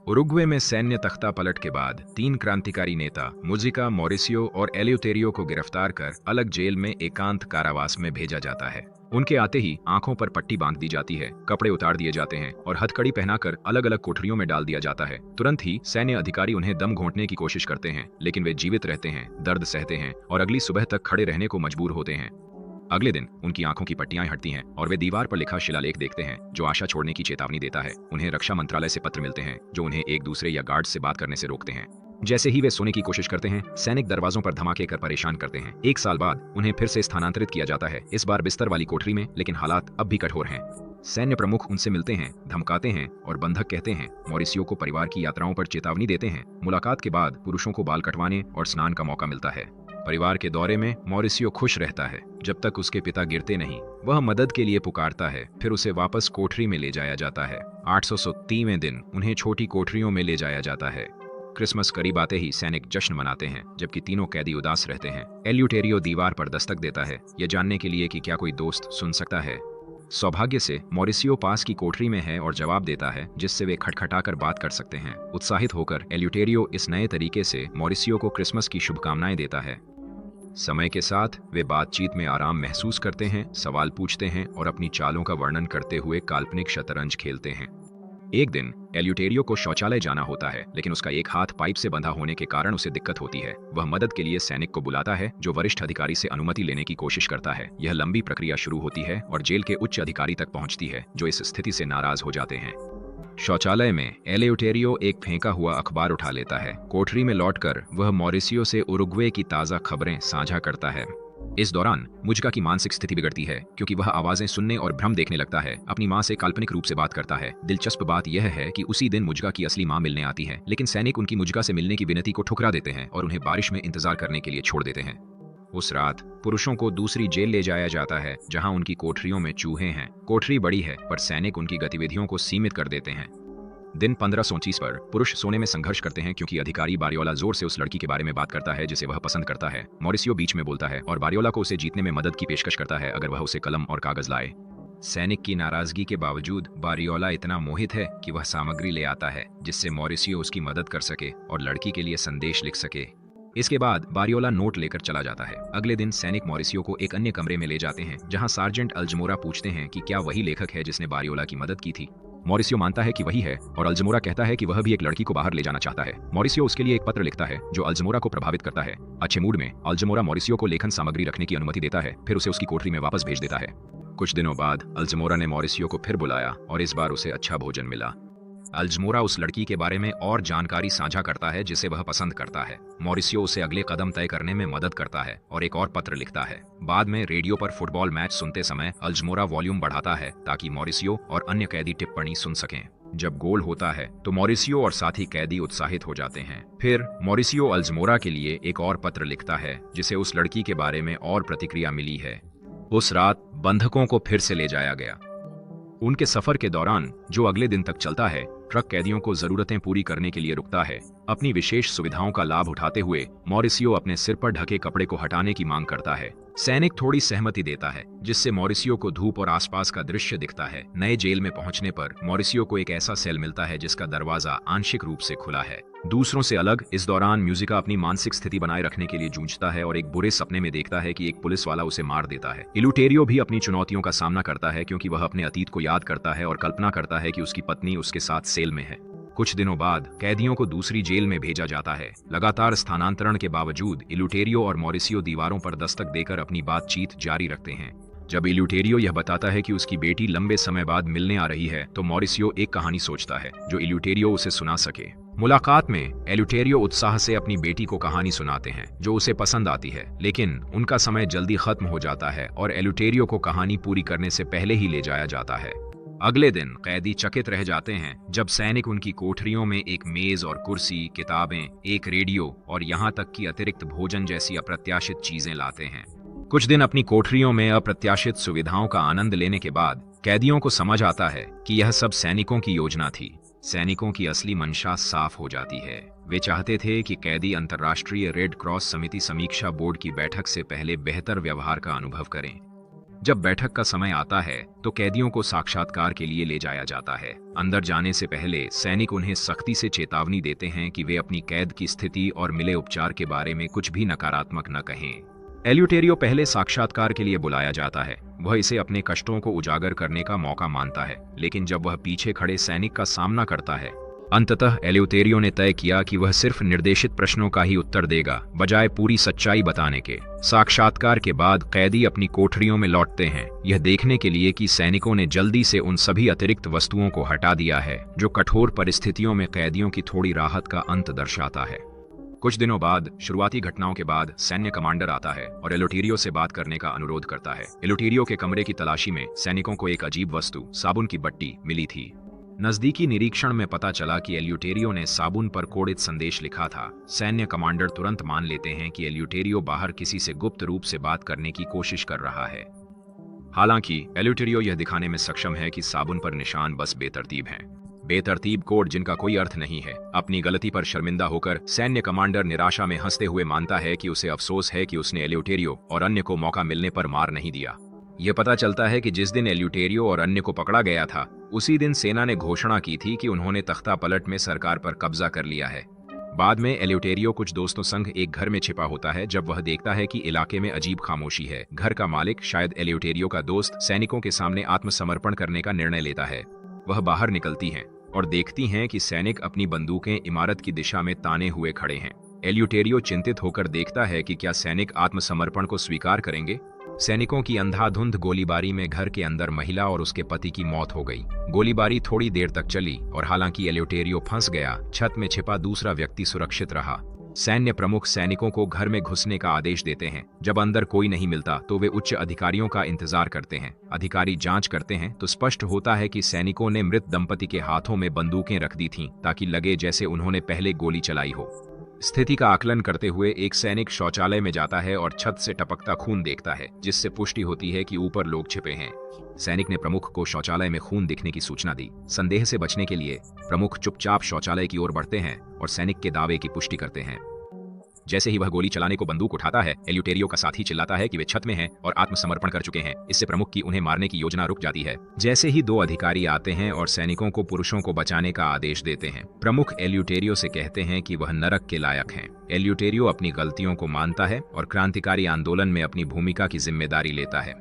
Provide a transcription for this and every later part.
Uruguay में सैन्य तख्ता पलट के बाद 3 क्रांतिकारी नेता मुजिका, मॉरिसियो और एल्यूटेरियो को गिरफ्तार कर अलग जेल में एकांत कारावास में भेजा जाता है। उनके आते ही आंखों पर पट्टी बांध दी जाती है, कपड़े उतार दिए जाते हैं और हथकड़ी पहनाकर अलग अलग कोठरियों में डाल दिया जाता है। तुरंत ही सैन्य अधिकारी उन्हें दम घोंटने की कोशिश करते हैं, लेकिन वे जीवित रहते हैं, दर्द सहते हैं और अगली सुबह तक खड़े रहने को मजबूर होते हैं। अगले दिन उनकी आंखों की पट्टियां हटती हैं और वे दीवार पर लिखा शिलालेख देखते हैं, जो आशा छोड़ने की चेतावनी देता है। उन्हें रक्षा मंत्रालय से पत्र मिलते हैं, जो उन्हें एक दूसरे या गार्ड से बात करने से रोकते हैं। जैसे ही वे सोने की कोशिश करते हैं, सैनिक दरवाजों पर धमाके कर परेशान करते हैं। 1 साल बाद उन्हें फिर से स्थानांतरित किया जाता है, इस बार बिस्तर वाली कोठरी में, लेकिन हालात अब भी कठोर हैं। सैन्य प्रमुख उनसे मिलते हैं, धमकाते हैं और बंधक कहते हैं। मॉरिसियो को परिवार की यात्राओं पर चेतावनी देते हैं। मुलाकात के बाद पुरुषों को बाल कटवाने और स्नान का मौका मिलता है। परिवार के दौरे में मॉरिसियो खुश रहता है, जब तक उसके पिता गिरते नहीं। वह मदद के लिए पुकारता है, फिर उसे वापस कोठरी में ले जाया जाता है। 830वें दिन उन्हें छोटी कोठरियों में ले जाया जाता है। क्रिसमस करीब आते ही सैनिक जश्न मनाते हैं, जबकि तीनों कैदी उदास रहते हैं। एल्यूटेरियो दीवार पर दस्तक देता है, यह जानने के लिए कि क्या कोई दोस्त सुन सकता है। सौभाग्य से मॉरिसियो पास की कोठरी में है और जवाब देता है, जिससे वे खटखटाकर बात कर सकते हैं। उत्साहित होकर एल्यूटेरियो इस नए तरीके से मॉरिसियो को क्रिसमस की शुभकामनाएं देता है। समय के साथ वे बातचीत में आराम महसूस करते हैं, सवाल पूछते हैं और अपनी चालों का वर्णन करते हुए काल्पनिक शतरंज खेलते हैं। एक दिन एल्यूटेरियो को शौचालय जाना होता है, लेकिन उसका एक हाथ पाइप से बंधा होने के कारण उसे दिक्कत होती है। वह मदद के लिए सैनिक को बुलाता है, जो वरिष्ठ अधिकारी से अनुमति लेने की कोशिश करता है। यह लंबी प्रक्रिया शुरू होती है और जेल के उच्च अधिकारी तक पहुंचती है, जो इस स्थिति से नाराज हो जाते हैं। शौचालय में एल्यूटेरियो एक फेंका हुआ अखबार उठा लेता है। कोठरी में लौटकर वह मॉरिसियो से उरुग्वे की ताज़ा खबरें साझा करता है। इस दौरान मुजिका की मानसिक स्थिति बिगड़ती है, क्योंकि वह आवाजें सुनने और भ्रम देखने लगता है। अपनी मां से काल्पनिक रूप से बात करता है। दिलचस्प बात यह है कि उसी दिन मुजिका की असली मां मिलने आती है, लेकिन सैनिक उनकी मुजिका से मिलने की विनती को ठुकरा देते हैं और उन्हें बारिश में इंतजार करने के लिए छोड़ देते हैं। उस रात पुरुषों को दूसरी जेल ले जाया जाता है, जहां उनकी कोठरियों में चूहे हैं। कोठरी बड़ी है, पर सैनिक उनकी गतिविधियों को सीमित कर देते हैं। दिन 1529 पर पुरुष सोने में संघर्ष करते हैं, क्योंकि अधिकारी बारियोला जोर से उस लड़की के बारे में बात करता है जिसे वह पसंद करता है। मॉरिसियो बीच में बोलता है और बारियोला को उसे जीतने में मदद की पेशकश करता है, अगर वह उसे कलम और कागज लाए। सैनिक की नाराजगी के बावजूद बारियोला इतना मोहित है कि वह सामग्री ले आता है, जिससे मॉरिसियो उसकी मदद कर सके और लड़की के लिए संदेश लिख सके। इसके बाद बारियोला नोट लेकर चला जाता है। अगले दिन सैनिक मॉरिसियो को एक अन्य कमरे में ले जाते हैं, जहां सार्जेंट अल्जमोरा पूछते हैं कि क्या वही लेखक है जिसने बारियोला की मदद की थी। मॉरिसियो मानता है कि वही है और अल्जमोरा कहता है कि वह भी एक लड़की को बाहर ले जाना चाहता है। मॉरिसियो उसके लिए एक पत्र लिखता है, जो अल्जमोरा को प्रभावित करता है। अच्छे मूड में अल्जमोरा मॉरिसियो को लेखन सामग्री रखने की अनुमति देता है, फिर उसे उसकी कोठरी में वापस भेज देता है। कुछ दिनों बाद अल्जमोरा ने मॉरिसियो को फिर बुलाया और इस बार उसे अच्छा भोजन मिला। अल्जमोरा उस लड़की के बारे में और जानकारी साझा करता है जिसे वह पसंद करता है। मॉरिसियो उसे अगले कदम तय करने में मदद करता है और एक और पत्र लिखता है। बाद में रेडियो पर फुटबॉल मैच सुनते समय अल्जमोरा वॉल्यूम बढ़ाता है, ताकि मॉरिसियो और अन्य कैदी टिप्पणी सुन सकें। जब गोल होता है तो मॉरिसियो और साथी कैदी उत्साहित हो जाते हैं। फिर मॉरिसियो अल्जमोरा के लिए एक और पत्र लिखता है, जिसे उस लड़की के बारे में और प्रतिक्रिया मिली है। उस रात बंधकों को फिर से ले जाया गया। उनके सफर के दौरान, जो अगले दिन तक चलता है, ट्रक कैदियों को जरूरतें पूरी करने के लिए रुकता है। अपनी विशेष सुविधाओं का लाभ उठाते हुए मॉरिसियो अपने सिर पर ढके कपड़े को हटाने की मांग करता है। सैनिक थोड़ी सहमति देता है, जिससे मॉरिसियो को धूप और आसपास का दृश्य दिखता है। नए जेल में पहुंचने पर मॉरिसियो को एक ऐसा सेल मिलता है जिसका दरवाजा आंशिक रूप से खुला है। दूसरों से अलग इस दौरान म्यूजिका अपनी मानसिक स्थिति बनाए रखने के लिए जूझता है और एक बुरे सपने में देखता है कि एक पुलिस वाला उसे मार देता है। इल्यूटेरियो भी अपनी चुनौतियों का सामना करता है, क्योंकि वह अपने अतीत को याद करता है और कल्पना करता है कि उसकी पत्नी उसके साथ सेल में है। कुछ दिनों बाद कैदियों को दूसरी जेल में भेजा जाता है। लगातार स्थानांतरण के बावजूद इल्यूटेरियो और मॉरिसियो दीवारों पर दस्तक देकर अपनी बातचीत जारी रखते हैं। जब इल्यूटेरियो यह बताता है कि उसकी बेटी लंबे समय बाद मिलने आ रही है, तो मॉरिसियो एक कहानी सोचता है जो इल्यूटेरियो उसे सुना सके। मुलाकात में एल्यूटेरियो उत्साह से अपनी बेटी को कहानी सुनाते हैं, जो उसे पसंद आती है, लेकिन उनका समय जल्दी खत्म हो जाता है और एल्यूटेरियो को कहानी पूरी करने से पहले ही ले जाया जाता है। अगले दिन कैदी चकित रह जाते हैं जब सैनिक उनकी कोठरियों में एक मेज और कुर्सी, किताबें, एक रेडियो और यहाँ तक कि अतिरिक्त भोजन जैसी अप्रत्याशित चीजें लाते हैं। कुछ दिन अपनी कोठरियों में अप्रत्याशित सुविधाओं का आनंद लेने के बाद कैदियों को समझ आता है कि यह सब सैनिकों की योजना थी। सैनिकों की असली मंशा साफ हो जाती है। वे चाहते थे कि कैदी अंतर्राष्ट्रीय रेड क्रॉस समिति समीक्षा बोर्ड की बैठक से पहले बेहतर व्यवहार का अनुभव करें। जब बैठक का समय आता है तो कैदियों को साक्षात्कार के लिए ले जाया जाता है। अंदर जाने से पहले सैनिक उन्हें सख्ती से चेतावनी देते हैं कि वे अपनी कैद की स्थिति और मिले उपचार के बारे में कुछ भी नकारात्मक न कहें। एल्यूटेरियो पहले साक्षात्कार के लिए बुलाया जाता है। वह इसे अपने कष्टों को उजागर करने का मौका मानता है, लेकिन जब वह पीछे खड़े सैनिक का सामना करता है, अंततः एल्यूटेरियो ने तय किया कि वह सिर्फ निर्देशित प्रश्नों का ही उत्तर देगा, बजाय पूरी सच्चाई बताने के। साक्षात्कार के बाद कैदी अपनी कोठरियों में लौटते हैं, यह देखने के लिए कि सैनिकों ने जल्दी से उन सभी अतिरिक्त वस्तुओं को हटा दिया है जो कठोर परिस्थितियों में कैदियों की थोड़ी राहत का अंत दर्शाता है। कुछ दिनों बाद, शुरुआती घटनाओं के बाद, सैन्य कमांडर आता है और एल्यूटेरियो से बात करने का अनुरोध करता है। एल्यूटेरियो के कमरे की तलाशी में सैनिकों को एक अजीब वस्तु, साबुन की बट्टी, मिली थी। नजदीकी निरीक्षण में पता चला कि एल्यूटेरियो ने साबुन पर कोडित संदेश लिखा था। सैन्य कमांडर तुरंत मान लेते हैं कि एल्यूटेरियो बाहर किसी से गुप्त रूप से बात करने की कोशिश कर रहा है। हालांकि एल्यूटेरियो यह दिखाने में सक्षम है कि साबुन पर निशान बस बेतरतीब हैं। बेतरतीब कोड जिनका कोई अर्थ नहीं है। अपनी गलती पर शर्मिंदा होकर सैन्य कमांडर निराशा में हंसते हुए मानता है कि उसे अफसोस है कि उसने एल्यूटेरियो और अन्य को मौका मिलने पर मार नहीं दिया। यह पता चलता है कि जिस दिन एल्यूटेरियो और अन्य को पकड़ा गया था, उसी दिन सेना ने घोषणा की थी कि उन्होंने तख्ता पलट में सरकार पर कब्जा कर लिया है। बाद में एल्यूटेरियो कुछ दोस्तों संग एक घर में छिपा होता है जब वह देखता है कि इलाके में अजीब खामोशी है। घर का मालिक, शायद एल्यूटेरियो का दोस्त, सैनिकों के सामने आत्मसमर्पण करने का निर्णय लेता है। वह बाहर निकलती हैं और देखती हैं कि सैनिक अपनी बंदूकें इमारत की दिशा में ताने हुए खड़े हैं। एल्यूटेरियो चिंतित होकर देखता है कि क्या सैनिक आत्मसमर्पण को स्वीकार करेंगे। सैनिकों की अंधाधुंध गोलीबारी में घर के अंदर महिला और उसके पति की मौत हो गई। गोलीबारी थोड़ी देर तक चली और हालांकि एल्यूटेरियो फंस गया, छत में छिपा दूसरा व्यक्ति सुरक्षित रहा। सैन्य प्रमुख सैनिकों को घर में घुसने का आदेश देते हैं। जब अंदर कोई नहीं मिलता तो वे उच्च अधिकारियों का इंतजार करते हैं। अधिकारी जांच करते हैं तो स्पष्ट होता है कि सैनिकों ने मृत दंपति के हाथों में बंदूकें रख दी थीं ताकि लगे जैसे उन्होंने पहले गोली चलाई हो। स्थिति का आकलन करते हुए एक सैनिक शौचालय में जाता है और छत से टपकता खून देखता है, जिससे पुष्टि होती है कि ऊपर लोग छिपे हैं। सैनिक ने प्रमुख को शौचालय में खून दिखने की सूचना दी। संदेह से बचने के लिए प्रमुख चुपचाप शौचालय की ओर बढ़ते हैं और सैनिक के दावे की पुष्टि करते हैं। जैसे ही वह गोली चलाने को बंदूक उठाता है, एल्यूटेरियो का साथी चिल्लाता है कि वे छत में हैं और आत्मसमर्पण कर चुके हैं। इससे प्रमुख की उन्हें मारने की योजना रुक जाती है। जैसे ही दो अधिकारी आते हैं और सैनिकों को पुरुषों को बचाने का आदेश देते हैं, प्रमुख एल्यूटेरियो से कहते हैं कि वह नरक के लायक हैं। एल्यूटेरियो अपनी गलतियों को मानता है और क्रांतिकारी आंदोलन में अपनी भूमिका की जिम्मेदारी लेता है।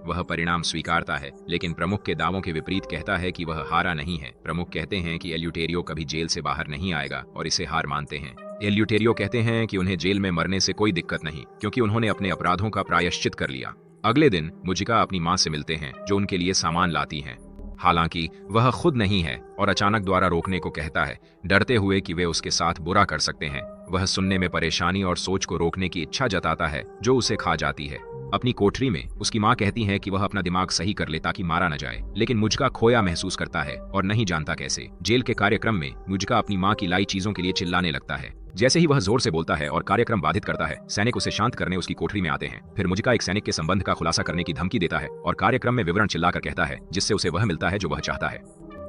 वह परिणाम स्वीकारता है, लेकिन प्रमुख के दावों के विपरीत कहता है कि वह हारा नहीं है। प्रमुख कहते हैं कि एल्यूटेरियो कभी जेल से बाहर नहीं आएगा और इसे हार मानते हैं। एल्यूटेरियो कहते हैं कि उन्हें जेल में मरने से कोई दिक्कत नहीं, क्योंकि उन्होंने अपने अपराधों का प्रायश्चित कर लिया। अगले दिन मुजिका अपनी मां से मिलते हैं, जो उनके लिए सामान लाती हैं। हालांकि वह खुद नहीं है और अचानक द्वारा रोकने को कहता है, डरते हुए कि वे उसके साथ बुरा कर सकते हैं। वह सुनने में परेशानी और सोच को रोकने की इच्छा जताता है, जो उसे खा जाती है। अपनी कोठरी में उसकी मां कहती है कि वह अपना दिमाग सही कर ले ताकि मारा न जाए, लेकिन मुजिका खोया महसूस करता है और नहीं जानता कैसे। जेल के कार्यक्रम में मुजिका अपनी मां की लाई चीजों के लिए चिल्लाने लगता है। जैसे ही वह जोर से बोलता है और कार्यक्रम बाधित करता है, सैनिक उसे शांत करने उसकी कोठरी में आते हैं। फिर मुजिका एक सैनिक के संबंध का खुलासा करने की धमकी देता है और कार्यक्रम में विवरण चिल्लाकर कहता है, जिससे उसे वह मिलता है जो वह चाहता है।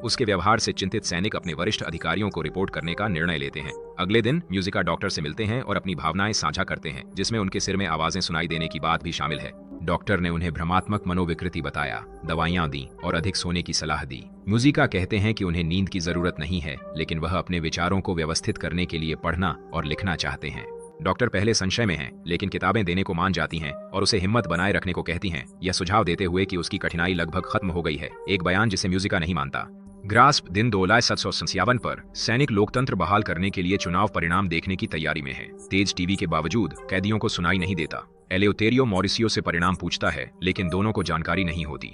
उसके व्यवहार से चिंतित सैनिक अपने वरिष्ठ अधिकारियों को रिपोर्ट करने का निर्णय लेते हैं। अगले दिन म्यूजिका डॉक्टर से मिलते हैं और अपनी भावनाएं साझा करते हैं, जिसमें उनके सिर में आवाजें सुनाई देने की बात भी शामिल है। डॉक्टर ने उन्हें भ्रमात्मक मनोविकृति बताया, दवाइयां दी और अधिक सोने की सलाह दी। म्यूजिका कहते हैं कि उन्हें नींद की जरूरत नहीं है, लेकिन वह अपने विचारों को व्यवस्थित करने के लिए पढ़ना और लिखना चाहते हैं। डॉक्टर पहले संशय में हैं, लेकिन किताबें देने को मान जाती हैं और उसे हिम्मत बनाए रखने को कहती हैं, यह सुझाव देते हुए कि उसकी कठिनाई लगभग खत्म हो गई है। एक बयान जिसे म्यूजिका नहीं मानता। ग्रास्प दिन 2 जुलाई 1757 पर सैनिक लोकतंत्र बहाल करने के लिए चुनाव परिणाम देखने की तैयारी में है। तेज टीवी के बावजूद कैदियों को सुनाई नहीं देता। एल्यूटेरियो मॉरिसियो से परिणाम पूछता है, लेकिन दोनों को जानकारी नहीं होती।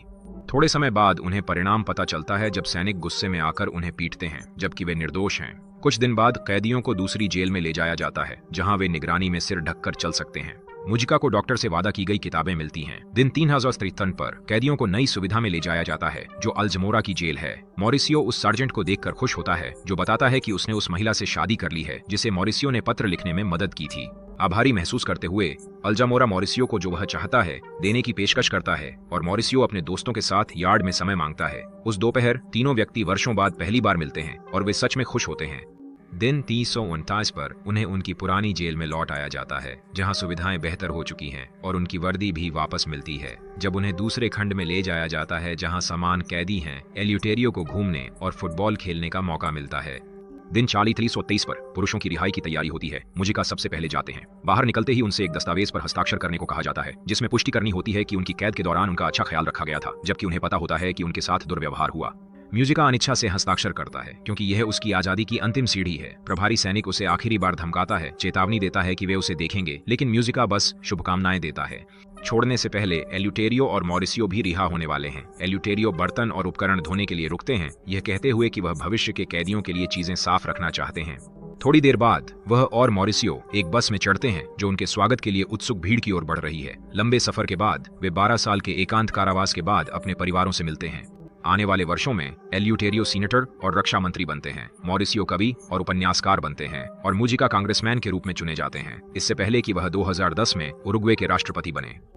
थोड़े समय बाद उन्हें परिणाम पता चलता है जब सैनिक गुस्से में आकर उन्हें पीटते हैं, जबकि वे निर्दोष हैं। कुछ दिन बाद कैदियों को दूसरी जेल में ले जाया जाता है, जहां वे निगरानी में सिर ढककर चल सकते हैं। मुजिका को डॉक्टर से वादा की गई किताबें मिलती हैं। दिन 3053 पर कैदियों को नई सुविधा में ले जाया जाता है, जो अल्जमोरा की जेल है। मॉरिसियो उस सार्जेंट को देखकर खुश होता है, जो बताता है कि उसने उस महिला से शादी कर ली है जिसे मॉरिसियो ने पत्र लिखने में मदद की थी। आभारी महसूस करते हुए अल्जामोरा मॉरिसियो को जो वह चाहता है देने की पेशकश करता है और मॉरिसियो अपने दोस्तों के साथ यार्ड में समय मांगता है। उस दोपहर तीनों व्यक्ति वर्षों बाद पहली बार मिलते हैं और वे सच में खुश होते हैं। दिन 349 पर उन्हें उनकी पुरानी जेल में लौट आया जाता है, जहां सुविधाएं बेहतर हो चुकी हैं और उनकी वर्दी भी वापस मिलती है। जब उन्हें दूसरे खंड में ले जाया जाता है जहां समान कैदी हैं, एल्यूटेरियो को घूमने और फुटबॉल खेलने का मौका मिलता है। दिन 323 पर पुरुषों की रिहाई की तैयारी होती है। मुजिका सबसे पहले जाते हैं। बाहर निकलते ही उनसे एक दस्तावेज पर हस्ताक्षर करने को कहा जाता है, जिसमें पुष्टि करनी होती है कि उनकी कैद के दौरान उनका अच्छा ख्याल रखा गया था, जबकि उन्हें पता होता है कि उनके साथ दुर्व्यवहार हुआ। म्यूजिका अनिच्छा से हस्ताक्षर करता है क्योंकि यह उसकी आजादी की अंतिम सीढ़ी है। प्रभारी सैनिक उसे आखिरी बार धमकाता है, चेतावनी देता है कि वे उसे देखेंगे, लेकिन म्यूजिका बस शुभकामनाएं देता है। छोड़ने से पहले एल्यूटेरियो और मॉरिसियो भी रिहा होने वाले हैं। एल्यूटेरियो बर्तन और उपकरण धोने के लिए रुकते हैं, यह कहते हुए कि वह भविष्य के कैदियों के लिए चीजें साफ रखना चाहते हैं। थोड़ी देर बाद वह और मॉरिसियो एक बस में चढ़ते हैं जो उनके स्वागत के लिए उत्सुक भीड़ की ओर बढ़ रही है। लंबे सफर के बाद वे 12 साल के एकांत कारावास के बाद अपने परिवारों से मिलते हैं। आने वाले वर्षों में एल्यूटेरियो सीनेटर और रक्षा मंत्री बनते हैं, मॉरिसियो कवि और उपन्यासकार बनते हैं और मुजिका कांग्रेसमैन के रूप में चुने जाते हैं, इससे पहले कि वह 2010 में उरुग्वे के राष्ट्रपति बने।